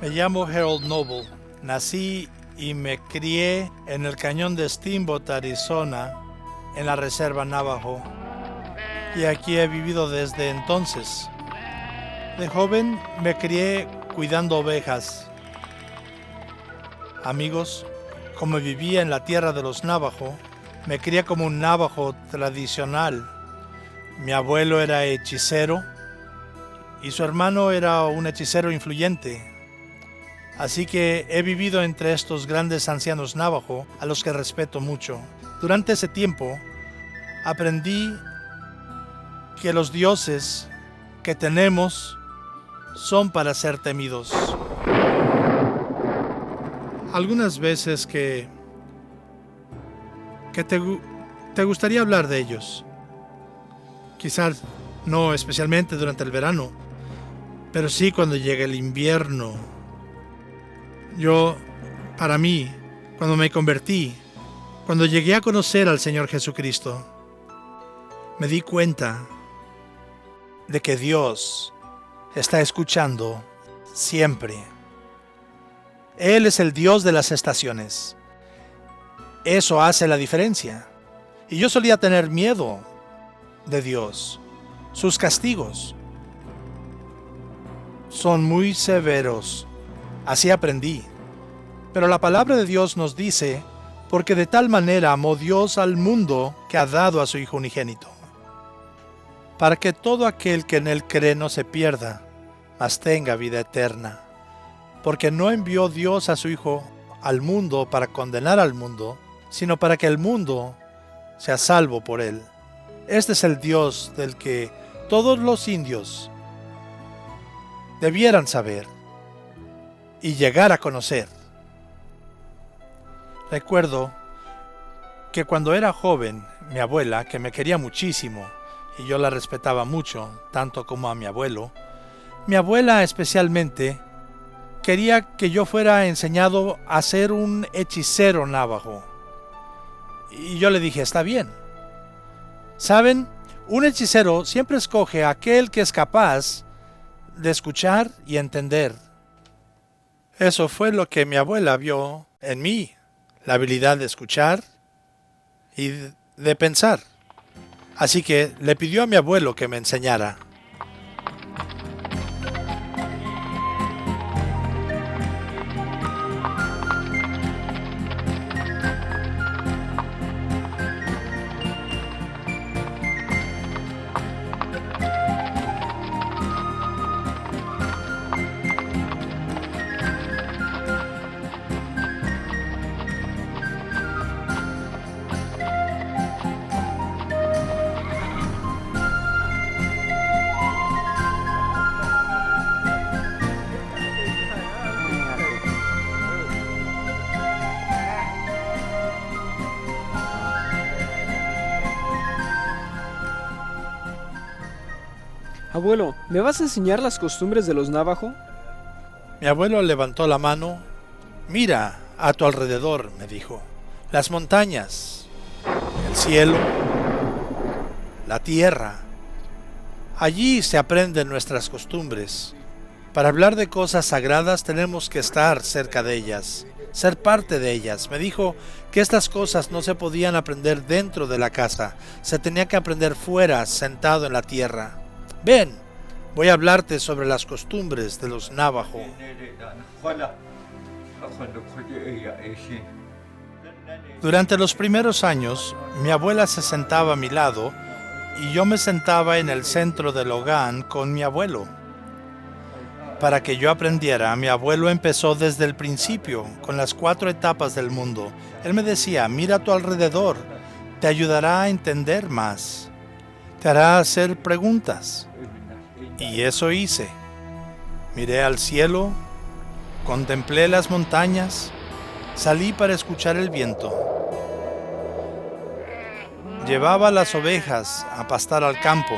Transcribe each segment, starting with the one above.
Me llamo Harold Noble. Nací y me crié en el cañón de Steamboat, Arizona, en la reserva Navajo. Y aquí he vivido desde entonces. De joven me crié cuidando ovejas. Amigos, como vivía en la tierra de los Navajo, me crié como un Navajo tradicional. Mi abuelo era hechicero y su hermano era un hechicero influyente. Así que he vivido entre estos grandes ancianos Navajo, a los que respeto mucho. Durante ese tiempo, aprendí que los dioses que tenemos son para ser temidos. Algunas veces que te gustaría hablar de ellos. Quizás no especialmente durante el verano, pero sí cuando llegue el invierno. Para mí, cuando me convertí, cuando llegué a conocer al Señor Jesucristo, me di cuenta de que Dios está escuchando siempre. Él es el Dios de las estaciones. Eso hace la diferencia. Y yo solía tener miedo de Dios. Sus castigos son muy severos. Así aprendí. Pero la palabra de Dios nos dice, porque de tal manera amó Dios al mundo que ha dado a su Hijo unigénito, para que todo aquel que en él cree no se pierda, mas tenga vida eterna. Porque no envió Dios a su Hijo al mundo para condenar al mundo, sino para que el mundo sea salvo por él. Este es el Dios del que todos los indios debieran saber y llegar a conocer. Recuerdo que cuando era joven, mi abuela, que me quería muchísimo, y yo la respetaba mucho, tanto como a mi abuelo, mi abuela especialmente quería que yo fuera enseñado a ser un hechicero navajo. Y yo le dije, está bien. ¿Saben? Un hechicero siempre escoge a aquel que es capaz de escuchar y entender. Eso fue lo que mi abuela vio en mí, la habilidad de escuchar y de pensar. Así que le pidió a mi abuelo que me enseñara. Abuelo, ¿me vas a enseñar las costumbres de los Navajo? Mi abuelo levantó la mano. Mira a tu alrededor, me dijo. Las montañas, el cielo, la tierra. Allí se aprenden nuestras costumbres. Para hablar de cosas sagradas tenemos que estar cerca de ellas, ser parte de ellas. Me dijo que estas cosas no se podían aprender dentro de la casa, se tenía que aprender fuera, sentado en la tierra. Ven, voy a hablarte sobre las costumbres de los Navajo. Durante los primeros años, mi abuela se sentaba a mi lado y yo me sentaba en el centro del hogar con mi abuelo. Para que yo aprendiera, mi abuelo empezó desde el principio, con las 4 etapas del mundo. Él me decía, mira a tu alrededor, te ayudará a entender más. Te hará hacer preguntas. Y eso hice. Miré al cielo, contemplé las montañas, salí para escuchar el viento. Llevaba las ovejas a pastar al campo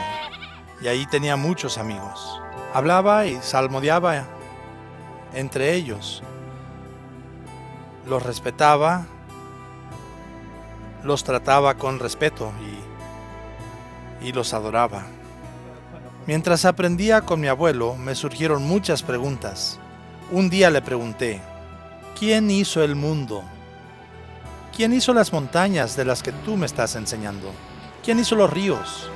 y ahí tenía muchos amigos. Hablaba y salmodiaba entre ellos. Los respetaba, los trataba con respeto y los adoraba. Mientras aprendía con mi abuelo, me surgieron muchas preguntas. Un día le pregunté, ¿quién hizo el mundo? ¿Quién hizo las montañas de las que tú me estás enseñando? ¿Quién hizo los ríos?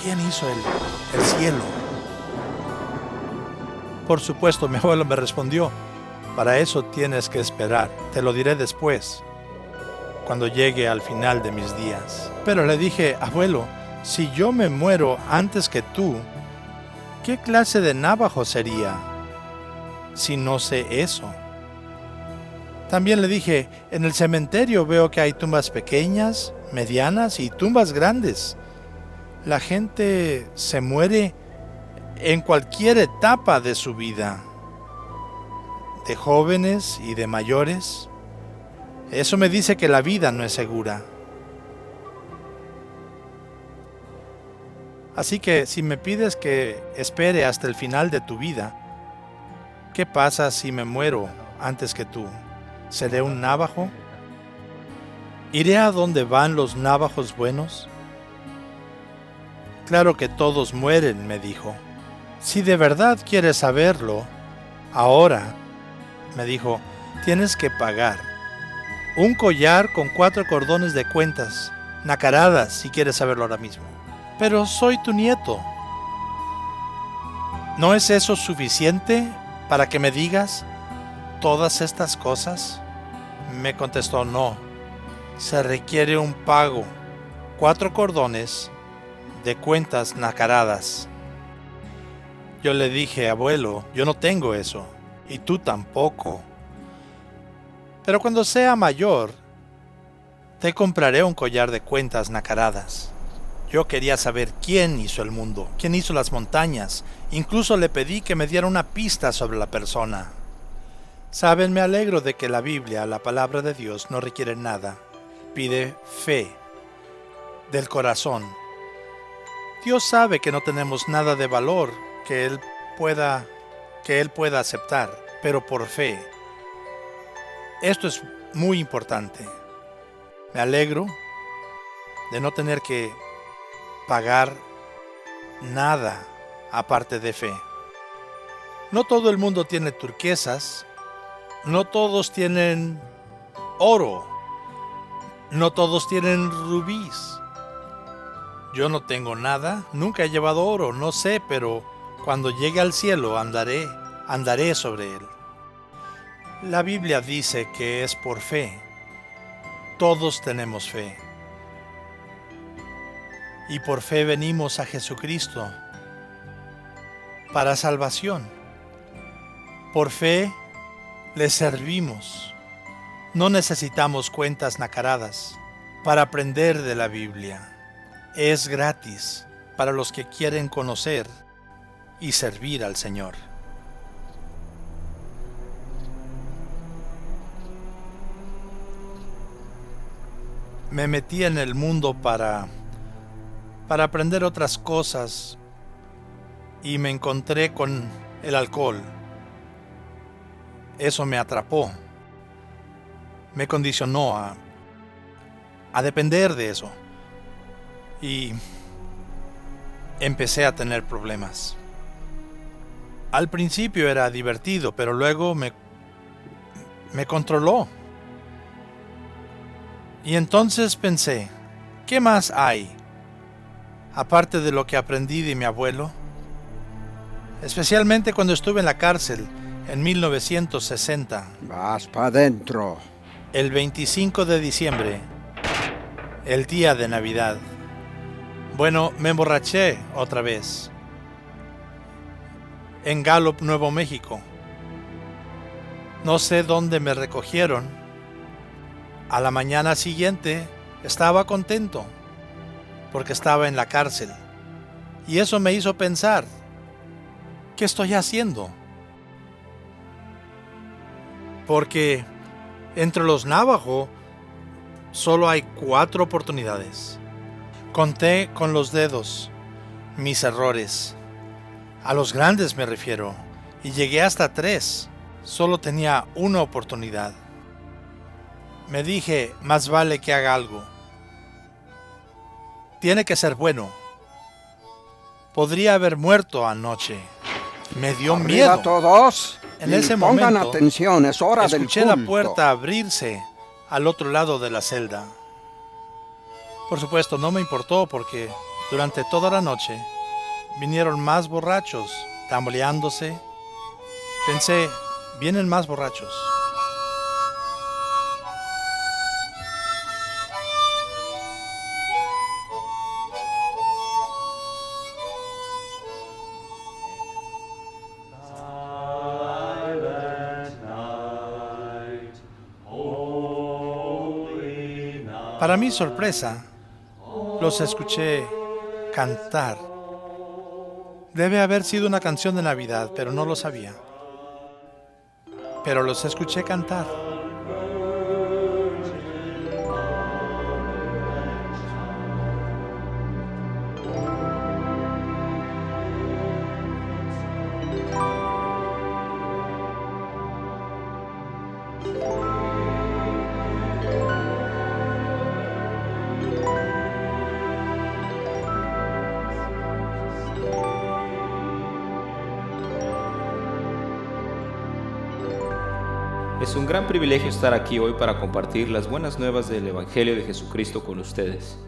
¿Quién hizo el cielo? Por supuesto, mi abuelo me respondió, para eso tienes que esperar, te lo diré después, cuando llegue al final de mis días. Pero le dije, abuelo, si yo me muero antes que tú, ¿qué clase de navajo sería si no sé eso? También le dije, en el cementerio veo que hay tumbas pequeñas, medianas y tumbas grandes. La gente se muere en cualquier etapa de su vida, de jóvenes y de mayores. Eso me dice que la vida no es segura. Así que si me pides que espere hasta el final de tu vida, ¿qué pasa si me muero antes que tú? ¿Seré un navajo? ¿Iré a donde van los navajos buenos? Claro que todos mueren, me dijo. Si de verdad quieres saberlo, ahora, me dijo, tienes que pagar. Un collar con 4 cordones de cuentas, nacaradas, si quieres saberlo ahora mismo. Pero soy tu nieto. ¿No es eso suficiente para que me digas todas estas cosas? Me contestó, no. Se requiere un pago. 4 cordones de cuentas nacaradas. Yo le dije, abuelo, yo no tengo eso, y tú tampoco. Pero cuando sea mayor, te compraré un collar de cuentas nacaradas. Yo quería saber quién hizo el mundo, quién hizo las montañas. Incluso le pedí que me diera una pista sobre la persona. Saben, me alegro de que la Biblia, la palabra de Dios, no requiere nada. Pide fe del corazón. Dios sabe que no tenemos nada de valor que Él pueda aceptar, pero por fe. Esto es muy importante. Me alegro de no tener que pagar nada aparte de fe. No todo el mundo tiene turquesas, no todos tienen oro, no todos tienen rubíes. Yo no tengo nada, nunca he llevado oro, no sé, pero cuando llegue al cielo andaré sobre él. La Biblia dice que es por fe. Todos tenemos fe. Y por fe venimos a Jesucristo para salvación. Por fe le servimos. No necesitamos cuentas nacaradas para aprender de la Biblia. Es gratis para los que quieren conocer y servir al Señor. Me metí en el mundo para aprender otras cosas y me encontré con el alcohol. Eso me atrapó, me condicionó a depender de eso y empecé a tener problemas. Al principio era divertido, pero luego me controló. Y entonces pensé, ¿qué más hay? Aparte de lo que aprendí de mi abuelo, especialmente cuando estuve en la cárcel en 1960. Vas pa' adentro. El 25 de diciembre, el día de Navidad. Bueno, me emborraché otra vez. En Gallup, Nuevo México. No sé dónde me recogieron. A la mañana siguiente estaba contento. porque estaba en la cárcel. Y eso me hizo pensar, ¿qué estoy haciendo? Porque entre los Navajo solo hay 4 oportunidades. Conté con los dedos mis errores. A los grandes me refiero. Y llegué hasta 3. Solo tenía una oportunidad. Me dije, más vale que haga algo. Tiene que ser bueno. Podría haber muerto anoche. Me dio Arriba miedo. todos. En y ese pongan momento, atención, es hora del escuché culto. la puerta abrirse al otro lado de la celda. Por supuesto, no me importó porque durante toda la noche vinieron más borrachos, tambaleándose. Pensé, vienen más borrachos. Para mi sorpresa, los escuché cantar. Debe haber sido una canción de Navidad, pero no lo sabía. Pero los escuché cantar. Es un gran privilegio estar aquí hoy para compartir las buenas nuevas del Evangelio de Jesucristo con ustedes.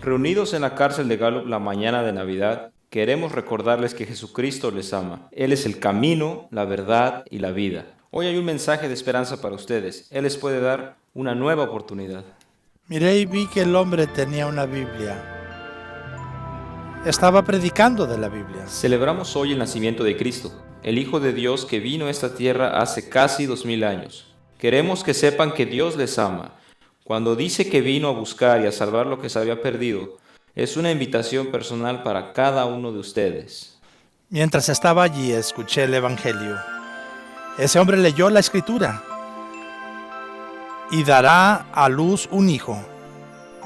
Reunidos en la cárcel de Gallup la mañana de Navidad, queremos recordarles que Jesucristo les ama. Él es el camino, la verdad y la vida. Hoy hay un mensaje de esperanza para ustedes. Él les puede dar una nueva oportunidad. Miré y vi que el hombre tenía una Biblia. Estaba predicando de la Biblia. Celebramos hoy el nacimiento de Cristo, el Hijo de Dios que vino a esta tierra hace casi 2000 años. Queremos que sepan que Dios les ama. Cuando dice que vino a buscar y a salvar lo que se había perdido, es una invitación personal para cada uno de ustedes. Mientras estaba allí, escuché el Evangelio. Ese hombre leyó la Escritura. Y dará a luz un hijo,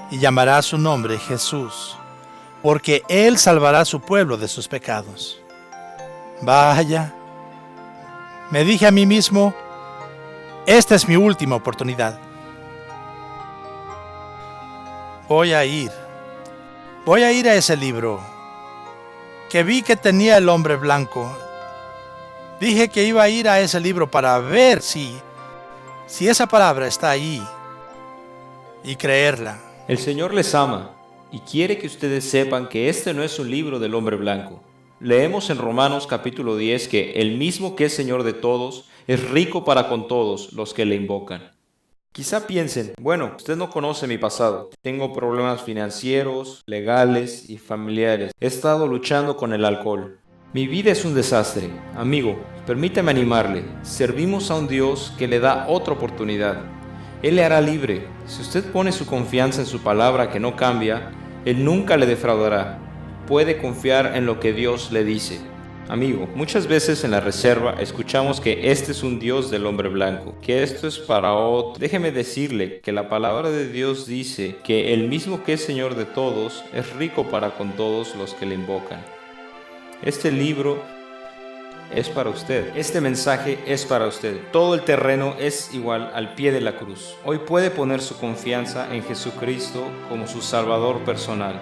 y llamará su nombre Jesús, porque él salvará a su pueblo de sus pecados. Vaya, me dije a mí mismo, esta es mi última oportunidad. Voy a ir a ese libro que vi que tenía el hombre blanco. Dije que iba a ir a ese libro para ver si esa palabra está ahí y creerla. El Señor les ama y quiere que ustedes sepan que este no es un libro del hombre blanco. Leemos en Romanos capítulo 10 que el mismo que es Señor de todos es rico para con todos los que le invocan. Quizá piensen, bueno, usted no conoce mi pasado. Tengo problemas financieros, legales y familiares. He estado luchando con el alcohol. Mi vida es un desastre. Amigo, permítame animarle. Servimos a un Dios que le da otra oportunidad. Él le hará libre. Si usted pone su confianza en su palabra que no cambia, Él nunca le defraudará. Puede confiar en lo que Dios le dice. Amigo, muchas veces en la reserva escuchamos que este es un Dios del hombre blanco, que esto es para otro. Déjeme decirle que la palabra de Dios dice que el mismo que es Señor de todos es rico para con todos los que le invocan. Este libro es para usted. Este mensaje es para usted. Todo el terreno es igual al pie de la cruz. Hoy puede poner su confianza en Jesucristo como su Salvador personal.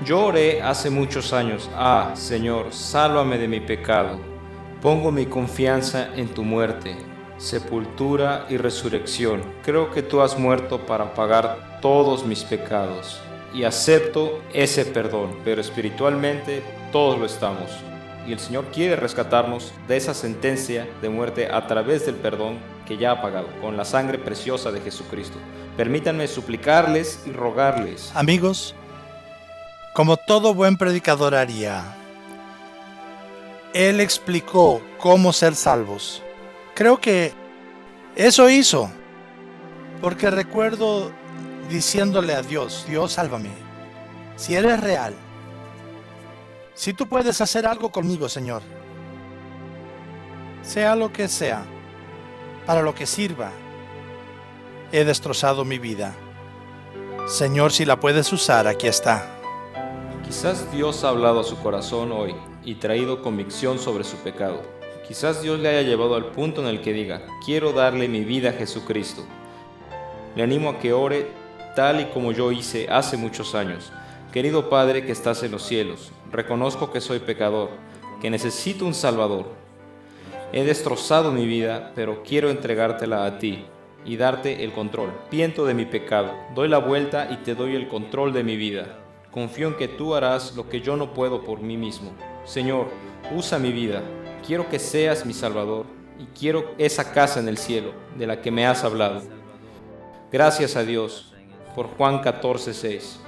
Yo oré hace muchos años, Señor, sálvame de mi pecado. Pongo mi confianza en tu muerte, sepultura y resurrección. Creo que tú has muerto para pagar todos mis pecados. Y acepto ese perdón, pero espiritualmente todos lo estamos. Y el Señor quiere rescatarnos de esa sentencia de muerte a través del perdón que ya ha pagado, con la sangre preciosa de Jesucristo. Permítanme suplicarles y rogarles. Amigos, como todo buen predicador haría, él explicó cómo ser salvos. Creo que eso hizo, porque recuerdo diciéndole a Dios, Dios, sálvame. si eres real, si tú puedes hacer algo conmigo, Señor, sea lo que sea, para lo que sirva, he destrozado mi vida. Señor, si la puedes usar, aquí está. Quizás Dios ha hablado a su corazón hoy y traído convicción sobre su pecado. Quizás Dios le haya llevado al punto en el que diga, quiero darle mi vida a Jesucristo. Le animo a que ore tal y como yo hice hace muchos años. Querido Padre que estás en los cielos, reconozco que soy pecador, que necesito un Salvador. He destrozado mi vida, pero quiero entregártela a ti y darte el control. Piento de mi pecado, doy la vuelta y te doy el control de mi vida. Confío en que tú harás lo que yo no puedo por mí mismo. Señor, usa mi vida. Quiero que seas mi Salvador y quiero esa casa en el cielo de la que me has hablado. Gracias a Dios por Juan 14:6.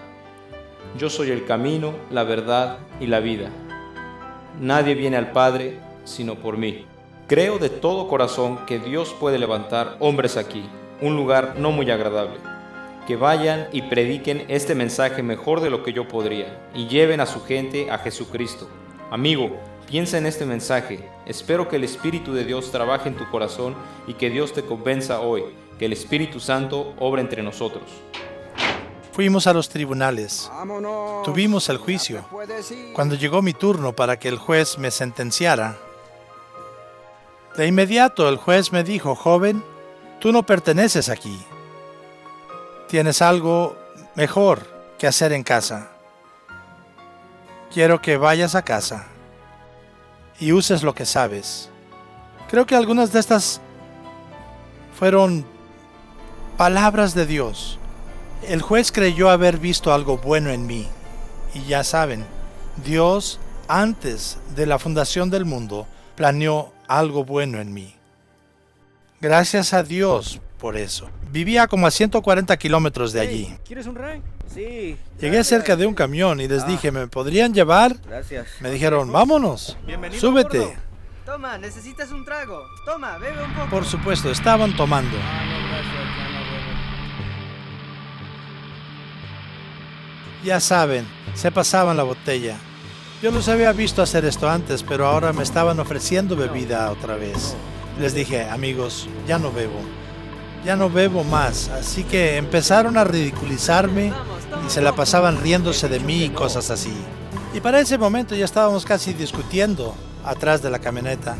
Yo soy el camino, la verdad y la vida. Nadie viene al Padre sino por mí. Creo de todo corazón que Dios puede levantar hombres aquí, un lugar no muy agradable, que vayan y prediquen este mensaje mejor de lo que yo podría y lleven a su gente a Jesucristo. Amigo, piensa en este mensaje. Espero que el Espíritu de Dios trabaje en tu corazón y que Dios te convenza hoy, que el Espíritu Santo obra entre nosotros. Fuimos a los tribunales. Vámonos. Tuvimos el juicio. Puedes ir. Cuando llegó mi turno para que el juez me sentenciara, de inmediato el juez me dijo, joven, tú no perteneces aquí. Tienes algo mejor que hacer en casa. Quiero que vayas a casa y uses lo que sabes. Creo que algunas de estas fueron palabras de Dios. El juez creyó haber visto algo bueno en mí. Y ya saben, Dios, antes de la fundación del mundo, planeó algo bueno en mí. Gracias a Dios por eso. Vivía como a 140 kilómetros de allí. Hey, ¿quieres un ride? Sí. Llegué cerca de un camión y les dije, ¿me podrían llevar? Gracias. Me dijeron, vámonos, súbete. Toma, necesitas un trago. Toma, bebe un poco. Por supuesto, estaban tomando. Ya saben, se pasaban la botella. Yo los había visto hacer esto antes, pero ahora me estaban ofreciendo bebida otra vez. Les dije, amigos, ya no bebo más. Así que empezaron a ridiculizarme y se la pasaban riéndose de mí y cosas así. Y para ese momento ya estábamos casi discutiendo atrás de la camioneta.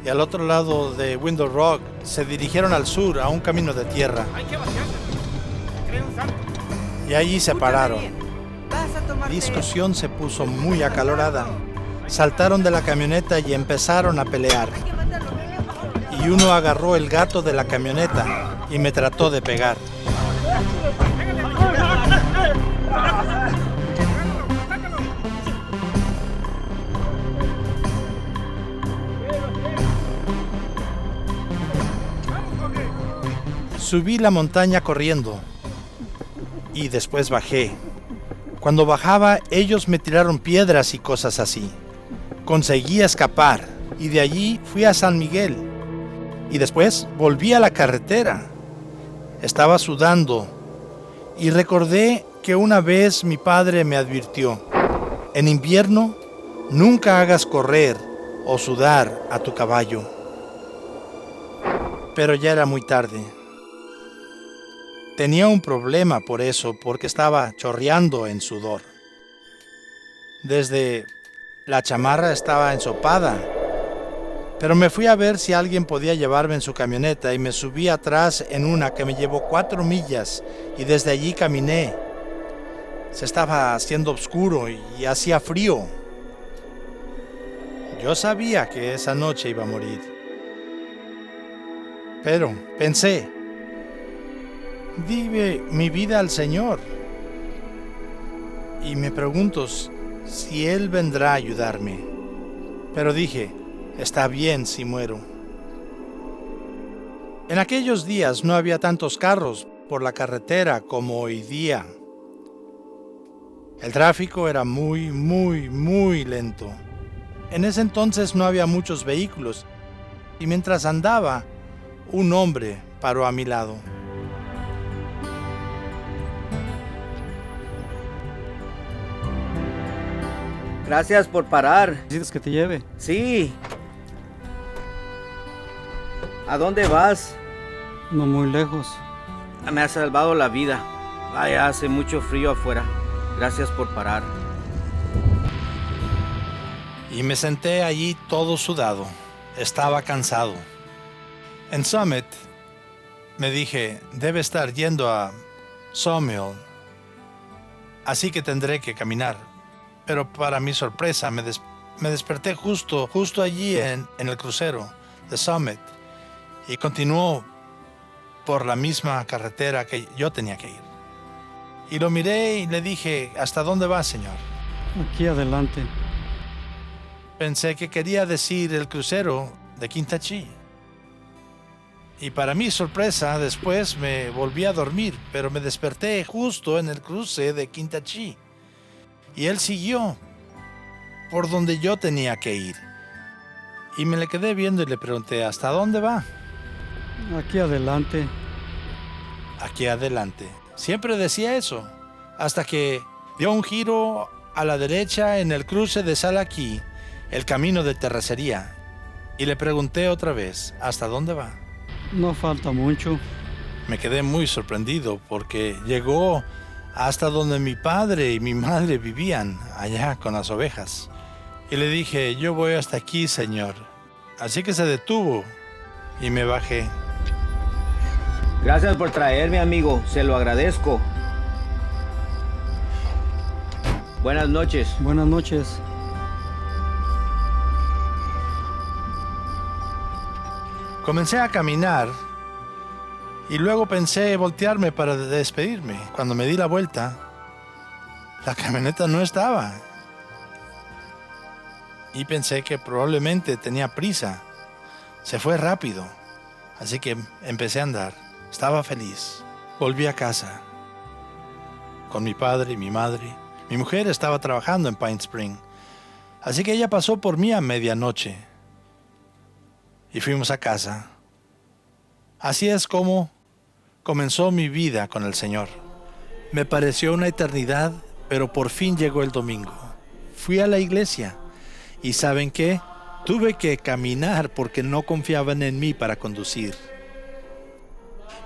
Y al otro lado de Window Rock se dirigieron al sur a un camino de tierra. Y allí se pararon. La discusión se puso muy acalorada. Saltaron de la camioneta y empezaron a pelear. Y uno agarró el gato de la camioneta y me trató de pegar. Subí la montaña corriendo y después bajé. Cuando bajaba, ellos me tiraron piedras y cosas así. Conseguí escapar y de allí fui a San Miguel. Y después volví a la carretera. Estaba sudando y recordé que una vez mi padre me advirtió: en invierno, nunca hagas correr o sudar a tu caballo. Pero ya era muy tarde. Tenía un problema por eso, porque estaba chorreando en sudor. Desde la chamarra estaba ensopada. Pero me fui a ver si alguien podía llevarme en su camioneta y me subí atrás en una que me llevó 4 millas y desde allí caminé. Se estaba haciendo oscuro y hacía frío. Yo sabía que esa noche iba a morir. Pero pensé, di mi vida al Señor. Y me pregunto si Él vendrá a ayudarme. Pero dije, está bien si muero. En aquellos días no había tantos carros por la carretera como hoy día. El tráfico era muy lento. En ese entonces no había muchos vehículos y mientras andaba, un hombre paró a mi lado. Gracias por parar. ¿Necesitas que te lleve? Sí. ¿A dónde vas? No muy lejos. Me has salvado la vida. Vaya, hace mucho frío afuera. Gracias por parar. Y me senté allí todo sudado. Estaba cansado. En Summit me dije, debe estar yendo a Sawmill, así que tendré que caminar. Pero para mi sorpresa me desperté justo allí en el crucero de Summit y continuó por la misma carretera que yo tenía que ir. Y lo miré y le dije, ¿hasta dónde va, señor? Aquí adelante. Pensé que quería decir el crucero de Quintachí. Y para mi sorpresa, después me volví a dormir, pero me desperté justo en el cruce de Quintachí. Y él siguió por donde yo tenía que ir. Y me le quedé viendo y le pregunté, ¿hasta dónde va? Aquí adelante. Aquí adelante. Siempre decía eso, hasta que dio un giro a la derecha en el cruce de Salaquí, el camino de terracería. Y le pregunté otra vez, ¿hasta dónde va? No falta mucho. Me quedé muy sorprendido porque llegó hasta donde mi padre y mi madre vivían, allá con las ovejas. Y le dije, yo voy hasta aquí, señor. Así que se detuvo y me bajé. Gracias por traerme, amigo. Se lo agradezco. Buenas noches. Buenas noches. Comencé a caminar y luego pensé voltearme para despedirme. Cuando me di la vuelta, la camioneta no estaba. Y pensé que probablemente tenía prisa. Se fue rápido, así que empecé a andar. Estaba feliz. Volví a casa con mi padre y mi madre. Mi mujer estaba trabajando en Pine Spring, así que ella pasó por mí a medianoche. Y fuimos a casa. Así es como comenzó mi vida con el Señor. Me pareció una eternidad, pero por fin llegó el domingo. Fui a la iglesia y ¿saben qué? Tuve que caminar porque no confiaban en mí para conducir.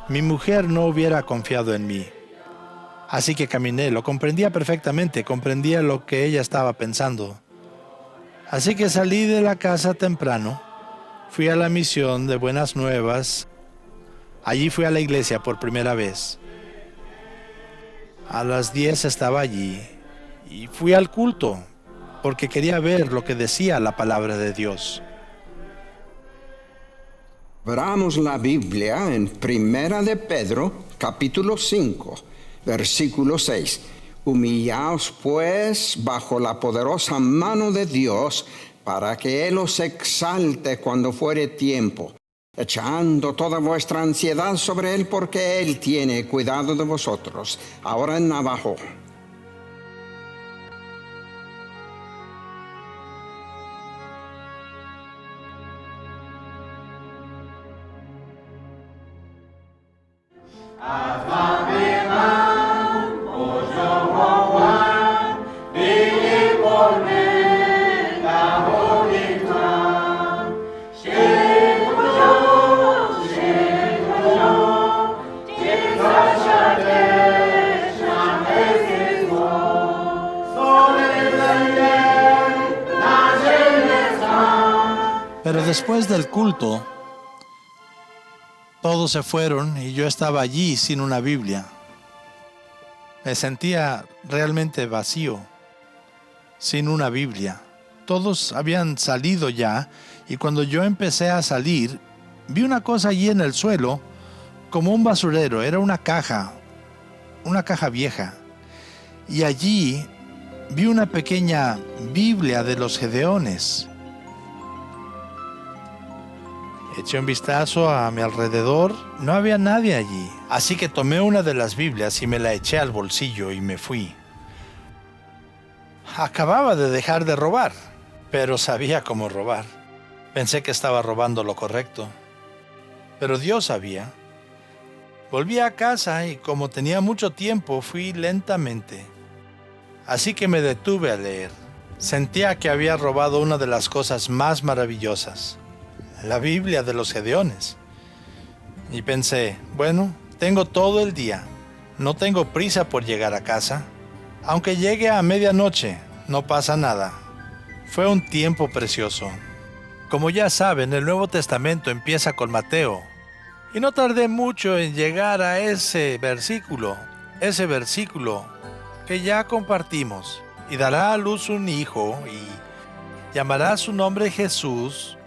Mi mujer no hubiera confiado en mí. Así que caminé, lo comprendía perfectamente, comprendía lo que ella estaba pensando. Así que salí de la casa temprano. Fui a la misión de Buenas Nuevas. Allí fui a la iglesia por primera vez. A las 10 estaba allí y fui al culto porque quería ver lo que decía la palabra de Dios. Abramos la Biblia en Primera de Pedro, capítulo 5, versículo 6. Humillaos pues bajo la poderosa mano de Dios, para que Él os exalte cuando fuere tiempo, echando toda vuestra ansiedad sobre Él, porque Él tiene cuidado de vosotros. Ahora en abajo. Pero después del culto, todos se fueron y yo estaba allí sin una Biblia. Me sentía realmente vacío, sin una Biblia. Todos habían salido ya y cuando yo empecé a salir, vi una cosa allí en el suelo, como un basurero. Era una caja vieja. Y allí vi una pequeña Biblia de los Gedeones. Eché un vistazo a mi alrededor, no había nadie allí. Así que tomé una de las Biblias y me la eché al bolsillo y me fui. Acababa de dejar de robar, pero sabía cómo robar. Pensé que estaba robando lo correcto, pero Dios sabía. Volví a casa y como tenía mucho tiempo, fui lentamente. Así que me detuve a leer. Sentía que había robado una de las cosas más maravillosas, la Biblia de los Gedeones. Y pensé, bueno, tengo todo el día, no tengo prisa por llegar a casa. Aunque llegue a medianoche, no pasa nada. Fue un tiempo precioso. Como ya saben, el Nuevo Testamento empieza con Mateo. Y no tardé mucho en llegar a ese versículo que ya compartimos. Y dará a luz un hijo y llamará su nombre Jesús,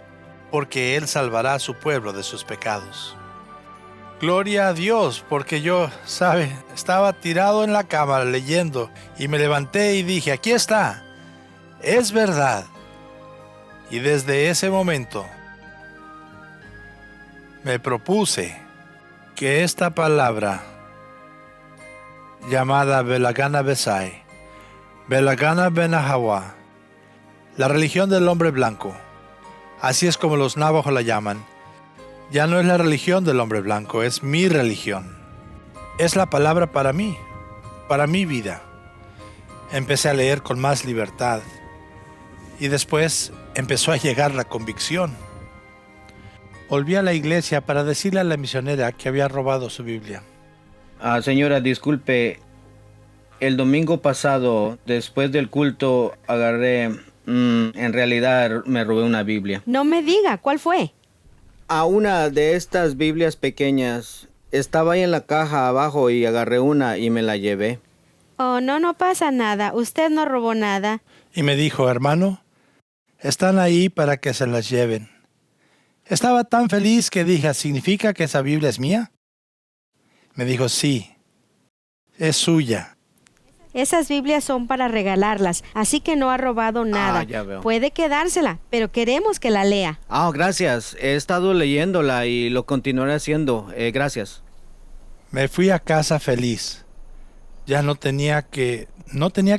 porque él salvará a su pueblo de sus pecados. Gloria a Dios, porque yo, estaba tirado en la cama leyendo y me levanté y dije, aquí está, es verdad. Y desde ese momento me propuse que esta palabra llamada Belagana Besai, Belagana Benahawa, la religión del hombre blanco, así es como los navajos la llaman, ya no es la religión del hombre blanco, es mi religión. Es la palabra para mí, para mi vida. Empecé a leer con más libertad y después empezó a llegar la convicción. Volví a la iglesia para decirle a la misionera que había robado su Biblia. Señora, disculpe, el domingo pasado, después del culto, en realidad me robé una Biblia. No me diga, ¿cuál fue? A una de estas Biblias pequeñas. Estaba ahí en la caja abajo y agarré una y me la llevé. Oh, no pasa nada. Usted no robó nada. Y me dijo, hermano, están ahí para que se las lleven. Estaba tan feliz que dije, ¿significa que esa Biblia es mía? Me dijo, sí, es suya. Esas Biblias son para regalarlas, así que no ha robado nada. Ya veo. Puede quedársela, pero queremos que la lea. Gracias. He estado leyéndola y lo continuaré haciendo. Gracias. Me fui a casa feliz. Ya no tenía que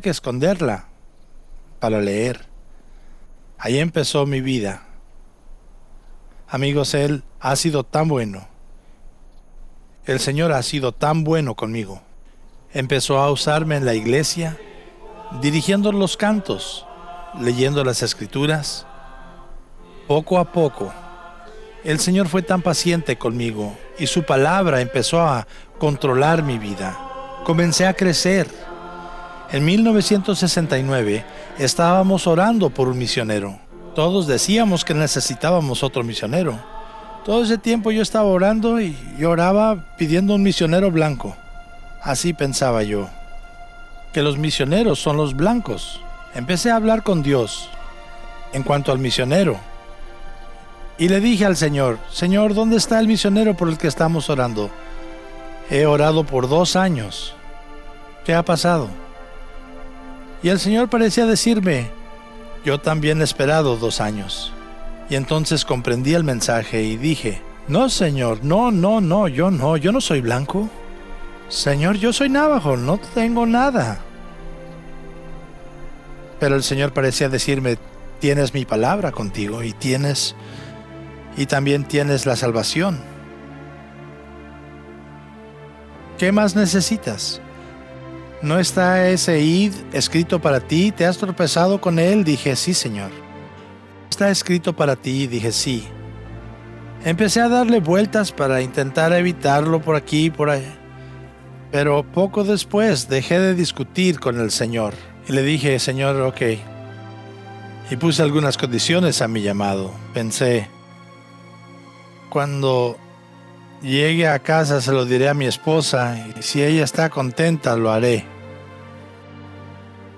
esconderla para leer. Ahí empezó mi vida. Amigos, Él ha sido tan bueno. El Señor ha sido tan bueno conmigo. Empezó a usarme en la iglesia, dirigiendo los cantos, leyendo las escrituras. Poco a poco, el Señor fue tan paciente conmigo y su palabra empezó a controlar mi vida. Comencé a crecer. En 1969 estábamos orando por un misionero. Todos decíamos que necesitábamos otro misionero. Todo ese tiempo yo estaba orando y oraba pidiendo un misionero blanco. Así pensaba yo, que los misioneros son los blancos. Empecé a hablar con Dios en cuanto al misionero. Y le dije al Señor, Señor, ¿dónde está el misionero por el que estamos orando? He orado por 2 años. ¿Qué ha pasado? Y el Señor parecía decirme, yo también he esperado 2 años. Y entonces comprendí el mensaje y dije, no, Señor, no, yo no soy blanco. Señor, yo soy navajo, no tengo nada. Pero el Señor parecía decirme, tienes mi palabra contigo y también tienes la salvación. ¿Qué más necesitas? ¿No está ese id escrito para ti? ¿Te has tropezado con él? Dije, sí, Señor. ¿Está escrito para ti? Dije, sí. Empecé a darle vueltas para intentar evitarlo por aquí y por allá. Pero poco después dejé de discutir con el Señor y le dije, Señor, ok. Y puse algunas condiciones a mi llamado. Pensé, cuando llegue a casa se lo diré a mi esposa y si ella está contenta lo haré.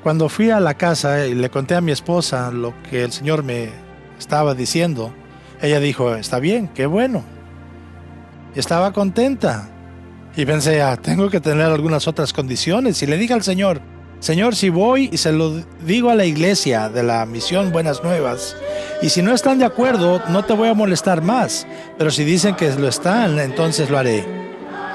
Cuando fui a la casa y le conté a mi esposa lo que el Señor me estaba diciendo, ella dijo, está bien, qué bueno. Y estaba contenta. Y pensé, tengo que tener algunas otras condiciones. Y le dije al Señor, Señor, si voy y se lo digo a la iglesia de la Misión Buenas Nuevas, y si no están de acuerdo, no te voy a molestar más. Pero si dicen que lo están, entonces lo haré.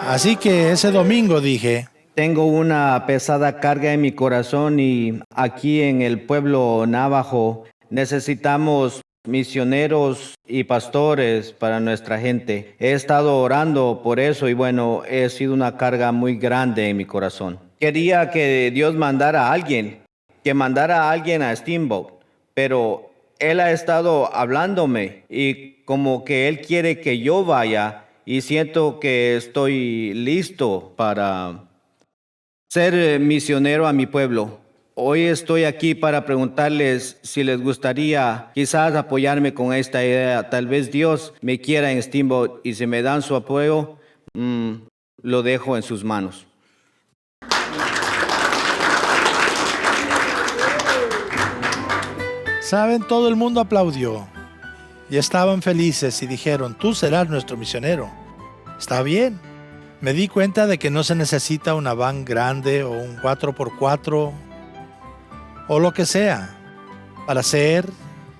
Así que ese domingo dije, tengo una pesada carga en mi corazón y aquí en el pueblo navajo necesitamos misioneros y pastores para nuestra gente. He estado orando por eso y bueno, he sido una carga muy grande en mi corazón. Quería que Dios mandara a alguien que mandara a alguien a Steamboat, pero él ha estado hablándome y como que él quiere que yo vaya y siento que estoy listo para ser misionero a mi pueblo. Hoy estoy aquí para preguntarles si les gustaría quizás apoyarme con esta idea. Tal vez Dios me quiera en Steamboat y si me dan su apoyo, lo dejo en sus manos. Saben, todo el mundo aplaudió y estaban felices y dijeron, tú serás nuestro misionero. Está bien. Me di cuenta de que no se necesita una van grande o un 4x4 o lo que sea para ser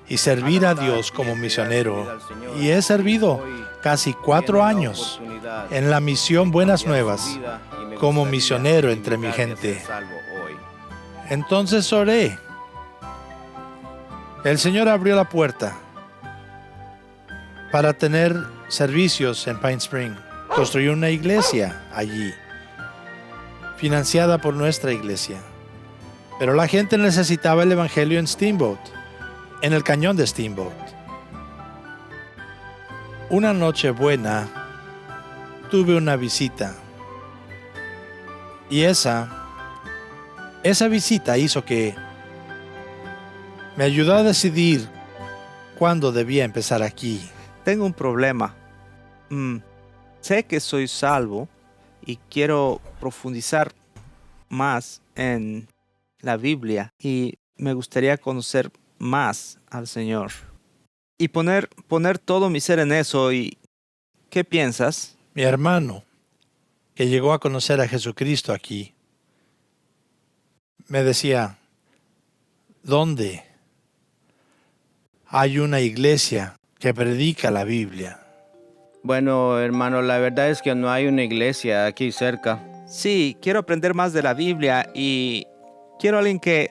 y servir a Dios como misionero. Y he servido casi 4 años en la misión Buenas Nuevas como misionero entre mi gente. Entonces oré. El Señor abrió la puerta para tener servicios en Pine Spring. Construyó una iglesia allí, financiada por nuestra iglesia. Pero la gente necesitaba el evangelio en Steamboat, en el cañón de Steamboat. Una noche buena, tuve una visita. Y esa visita hizo que me ayudó a decidir cuándo debía empezar aquí. Tengo un problema. Sé que soy salvo y quiero profundizar más en la Biblia y me gustaría conocer más al Señor y poner todo mi ser en eso. ¿Y qué piensas? Mi hermano, que llegó a conocer a Jesucristo aquí, me decía, ¿dónde hay una iglesia que predica la Biblia? Bueno, hermano, la verdad es que no hay una iglesia aquí cerca. Sí, quiero aprender más de la Biblia y quiero alguien que...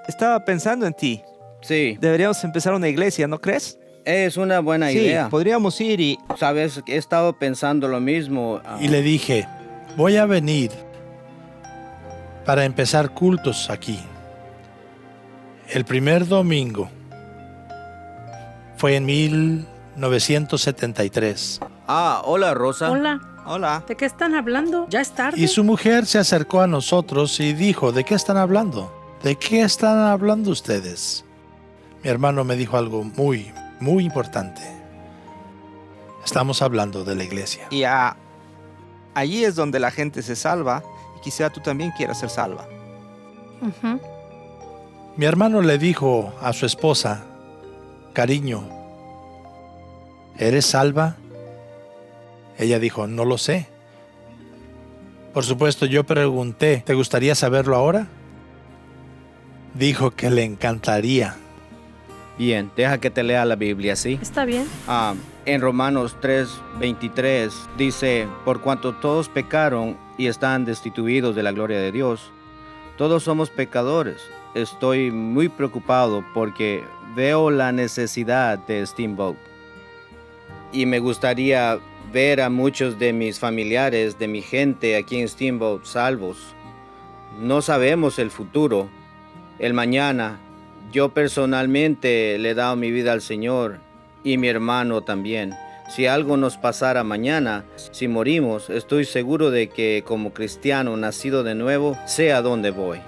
estaba pensando en ti. Sí, Deberíamos empezar una iglesia, ¿no crees? es una buena idea. Podríamos ir y... Sabes, he estado pensando lo mismo. Y le dije, voy a venir para empezar cultos aquí. El primer domingo fue en 1973. Hola, Rosa. Hola, Hola. ¿de qué están hablando? Ya es tarde. Y su mujer se acercó a nosotros y dijo, ¿de qué están hablando? ¿De qué están hablando ustedes? Mi hermano me dijo algo muy, muy importante. Estamos hablando de la iglesia. Y allí es donde la gente se salva y quizá tú también quieras ser salva. Ujú. Mi hermano le dijo a su esposa, cariño, ¿eres salva? Ella dijo, no lo sé. Por supuesto, yo pregunté, ¿te gustaría saberlo ahora? Dijo que le encantaría. Bien, deja que te lea la Biblia, ¿sí? Está bien. En Romanos 3:23 dice, por cuanto todos pecaron y están destituidos de la gloria de Dios, todos somos pecadores. Estoy muy preocupado porque veo la necesidad de Steamboat. Y me gustaría ver a muchos de mis familiares, de mi gente aquí en Steamboat salvos. No sabemos el futuro, el mañana. Yo personalmente le he dado mi vida al Señor y mi hermano también. Si algo nos pasara mañana, si morimos, estoy seguro de que como cristiano nacido de nuevo, sé a dónde voy.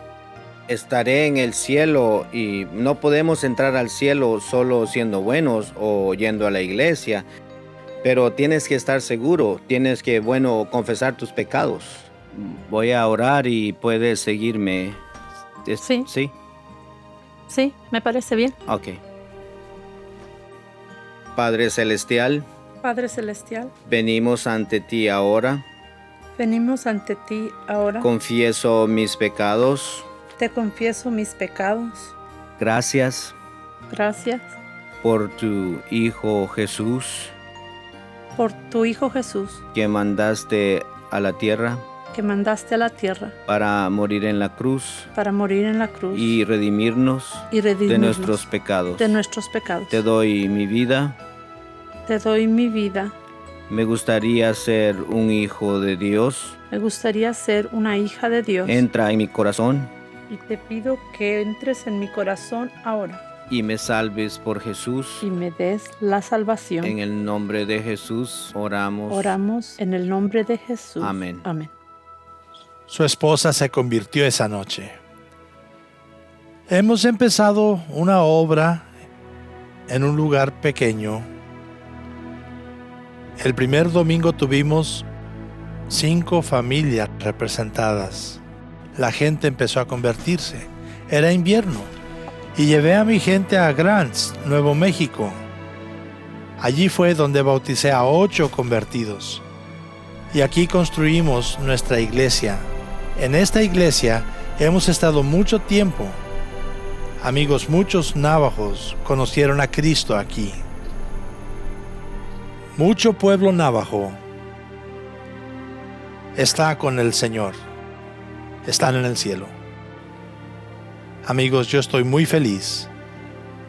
Estaré en el cielo y no podemos entrar al cielo solo siendo buenos o yendo a la iglesia. Pero tienes que estar seguro, tienes que, confesar tus pecados. Voy a orar y puedes seguirme. Sí. ¿Sí? Sí, me parece bien. Ok. Padre Celestial, Padre Celestial, venimos ante ti ahora. venimos ante ti ahora. Confieso mis pecados. Te confieso mis pecados. Gracias Gracias por tu Hijo Jesús, por tu Hijo Jesús, que mandaste a la tierra que mandaste a la tierra para morir en la cruz para morir en la cruz y redimirnos y de redimirnos nuestros pecados. de nuestros pecados. Te doy mi vida. Te doy mi vida. Me gustaría ser un hijo de Dios. Me gustaría ser una hija de Dios. Entra en mi corazón y te pido que entres en mi corazón ahora y me salves por Jesús. y me des la salvación. En el nombre de Jesús oramos. Oramos en el nombre de Jesús. Amén. Amén. Su esposa se convirtió esa noche. Hemos empezado una obra en un lugar pequeño. El primer domingo tuvimos 5 familias representadas. La gente empezó a convertirse. Era invierno y llevé a mi gente a Grants, Nuevo México. Allí fue donde bauticé a 8 convertidos. Y aquí construimos nuestra iglesia. En esta iglesia hemos estado mucho tiempo. Amigos, muchos navajos conocieron a Cristo aquí. Mucho pueblo navajo está con el Señor. Están en el cielo. Amigos, yo estoy muy feliz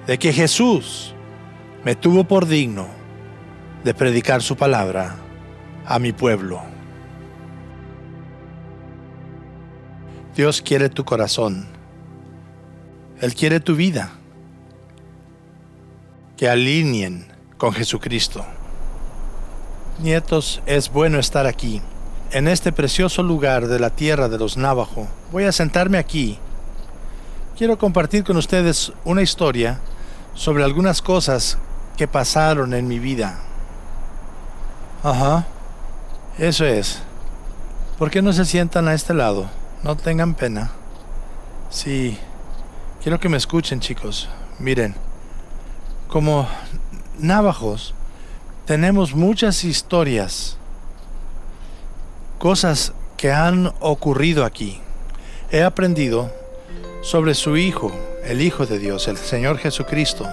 de que Jesús me tuvo por digno de predicar su palabra a mi pueblo. Dios quiere tu corazón. Él quiere tu vida. Que alineen con Jesucristo. Nietos, es bueno estar aquí, en este precioso lugar de la tierra de los Navajo. Voy a sentarme aquí. Quiero compartir con ustedes una historia sobre algunas cosas que pasaron en mi vida. Ajá, eso es. ¿Por qué no se sientan a este lado? No tengan pena. Sí, quiero que me escuchen, chicos. Miren, como navajos, tenemos muchas historias, cosas que han ocurrido aquí. He aprendido sobre su Hijo, el Hijo de Dios, el Señor Jesucristo,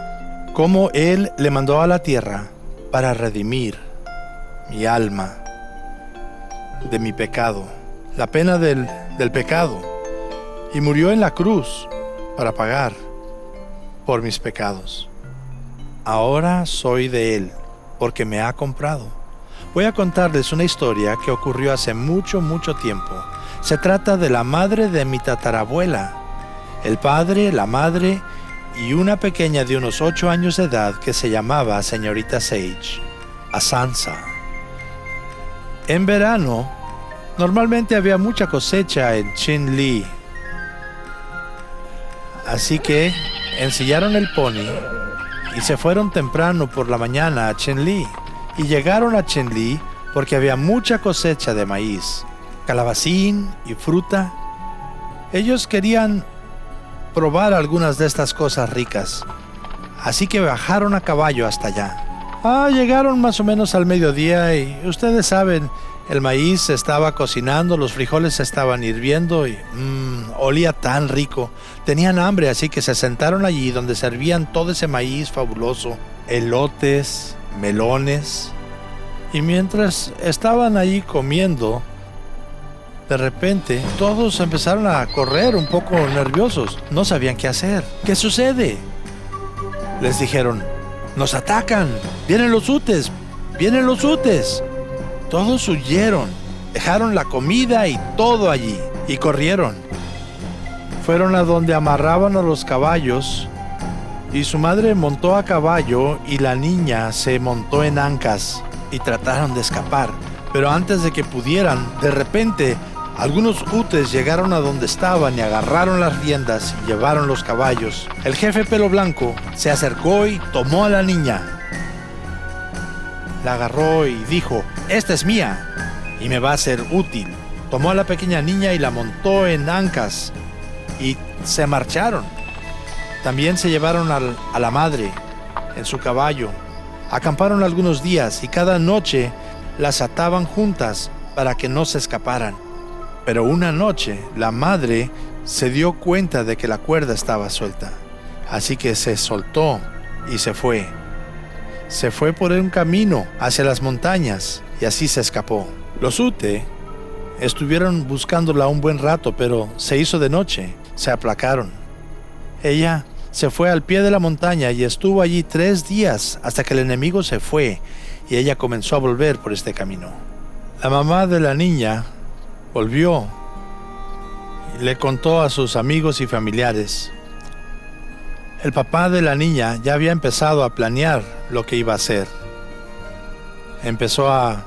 cómo Él le mandó a la tierra para redimir mi alma de mi pecado, la pena del pecado, y murió en la cruz para pagar por mis pecados. Ahora soy de Él, porque me ha comprado. Voy a contarles una historia que ocurrió hace mucho, mucho tiempo. Se trata de la madre de mi tatarabuela, el padre, la madre y una pequeña de unos 8 años de edad que se llamaba señorita Sage, Asansa. En verano, normalmente había mucha cosecha en Chinle. Así que ensillaron el pony y se fueron temprano por la mañana a Chinle. Y llegaron a Chinle porque había mucha cosecha de maíz, calabacín y fruta. Ellos querían probar algunas de estas cosas ricas, así que bajaron a caballo hasta allá. Llegaron más o menos al mediodía y ustedes saben, el maíz se estaba cocinando, los frijoles se estaban hirviendo y olía tan rico. Tenían hambre, así que se sentaron allí donde servían todo ese maíz fabuloso, elotes, melones. Y mientras estaban allí comiendo, de repente todos empezaron a correr un poco nerviosos. No sabían qué hacer. ¿Qué sucede? Les dijeron, ¡nos atacan! ¡Vienen los utes! ¡Vienen los utes! Todos huyeron, dejaron la comida y todo allí, y corrieron. Fueron a donde amarraban a los caballos, y su madre montó a caballo y la niña se montó en ancas, y trataron de escapar. Pero antes de que pudieran, de repente, algunos utes llegaron a donde estaban y agarraron las riendas y llevaron los caballos. El jefe Pelo Blanco se acercó y tomó a la niña. La agarró y dijo, esta es mía y me va a ser útil. Tomó a la pequeña niña y la montó en ancas y se marcharon. También se llevaron a la madre en su caballo. Acamparon algunos días y cada noche las ataban juntas para que no se escaparan. Pero una noche la madre se dio cuenta de que la cuerda estaba suelta. Así que se soltó y se fue. Se fue por un camino hacia las montañas y así se escapó. Los Ute estuvieron buscándola un buen rato, pero se hizo de noche. Se aplacaron. Ella se fue al pie de la montaña y estuvo allí 3 días hasta que el enemigo se fue y ella comenzó a volver por este camino. La mamá de la niña volvió y le contó a sus amigos y familiares. El papá de la niña ya había empezado a planear lo que iba a hacer. Empezó a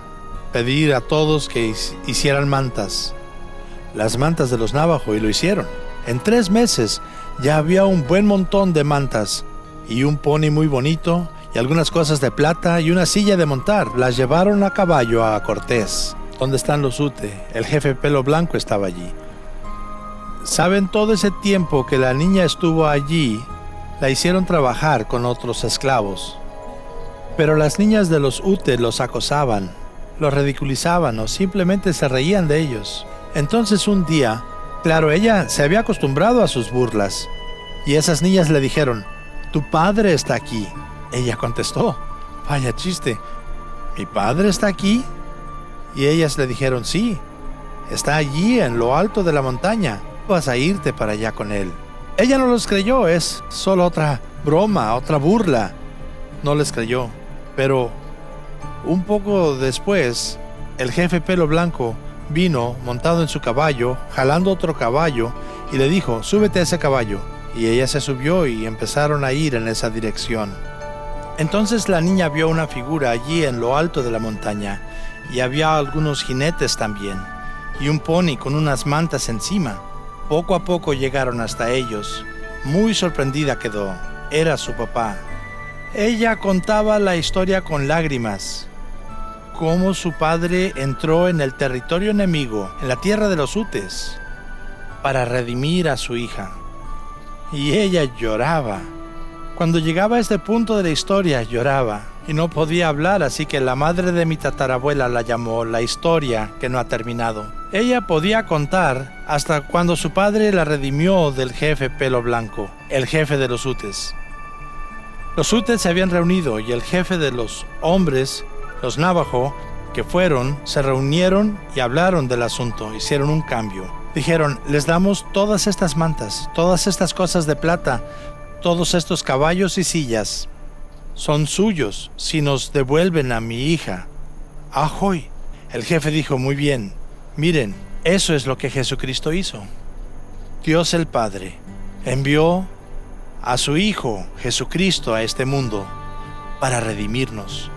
pedir a todos que hicieran mantas, las mantas de los Navajo, y lo hicieron. En 3 meses ya había un buen montón de mantas y un pony muy bonito y algunas cosas de plata y una silla de montar. Las llevaron a caballo a Cortés, donde están los Ute. El jefe Pelo Blanco estaba allí. Saben, todo ese tiempo que la niña estuvo allí, la hicieron trabajar con otros esclavos. Pero las niñas de los Ute los acosaban, los ridiculizaban o simplemente se reían de ellos. Entonces un día, claro, ella se había acostumbrado a sus burlas, y esas niñas le dijeron: «Tu padre está aquí». Ella contestó: «Vaya chiste, ¿mi padre está aquí?». Y ellas le dijeron: «Sí, está allí en lo alto de la montaña, vas a irte para allá con él». Ella no los creyó, es solo otra broma, otra burla. No les creyó. Pero un poco después, el jefe Pelo Blanco vino montado en su caballo, jalando otro caballo, y le dijo: «Súbete a ese caballo». Y ella se subió y empezaron a ir en esa dirección. Entonces la niña vio una figura allí en lo alto de la montaña, y había algunos jinetes también, y un pony con unas mantas encima. Poco a poco llegaron hasta ellos. Muy sorprendida quedó. Era su papá. Ella contaba la historia con lágrimas. Cómo su padre entró en el territorio enemigo, en la tierra de los Utes, para redimir a su hija. Y ella lloraba. Cuando llegaba a este punto de la historia, lloraba. Y no podía hablar, así que la madre de mi tatarabuela la llamó la historia que no ha terminado. Ella podía contar hasta cuando su padre la redimió del jefe Pelo Blanco, el jefe de los Utes. Los Utes se habían reunido y el jefe de los hombres, los Navajo, que fueron, se reunieron y hablaron del asunto, hicieron un cambio. Dijeron: «Les damos todas estas mantas, todas estas cosas de plata, todos estos caballos y sillas. Son suyos si nos devuelven a mi hija». ¡Ajoy! El jefe dijo: «Muy bien, miren, eso es lo que Jesucristo hizo». Dios el Padre envió a su Hijo Jesucristo a este mundo para redimirnos,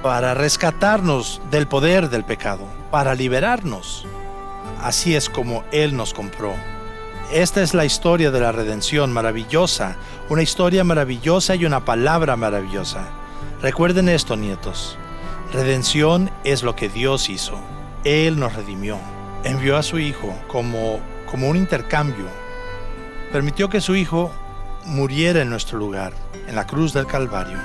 para rescatarnos del poder del pecado, para liberarnos. Así es como Él nos compró. Esta es la historia de la redención maravillosa, una historia maravillosa y una palabra maravillosa. Recuerden esto, nietos. Redención es lo que Dios hizo. Él nos redimió. Envió a su Hijo como un intercambio. Permitió que su Hijo muriera en nuestro lugar, en la cruz del Calvario,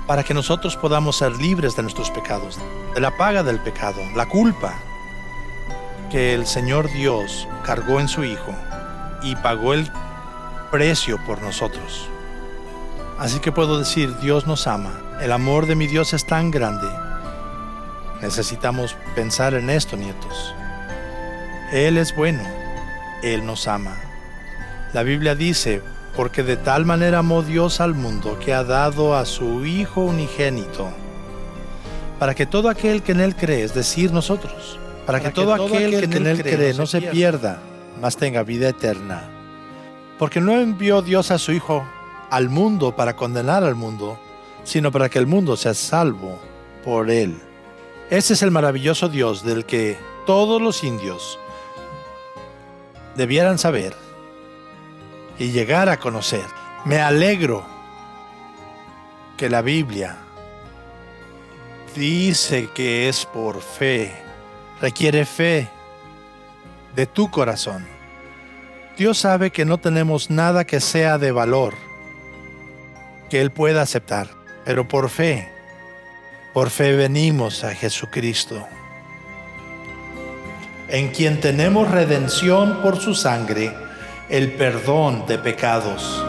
para que nosotros podamos ser libres de nuestros pecados, de la paga del pecado, la culpa que el Señor Dios cargó en su Hijo y pagó el precio por nosotros. Así que puedo decir: Dios nos ama. El amor de mi Dios es tan grande. Necesitamos pensar en esto, nietos. Él es bueno. Él nos ama. La Biblia dice: «Porque de tal manera amó Dios al mundo que ha dado a su Hijo unigénito, para que todo aquel que en Él cree», es decir, nosotros, para que todo aquel que en Él cree no se pierda, mas tenga vida eterna. Porque no envió Dios a su Hijo al mundo para condenar al mundo, sino para que el mundo sea salvo por Él. Ese es el maravilloso Dios del que todos los indios debieran saber y llegar a conocer. Me alegro que la Biblia dice que es por fe. Requiere fe de tu corazón. Dios sabe que no tenemos nada que sea de valor que Él pueda aceptar, pero por fe venimos a Jesucristo, en quien tenemos redención por su sangre, el perdón de pecados.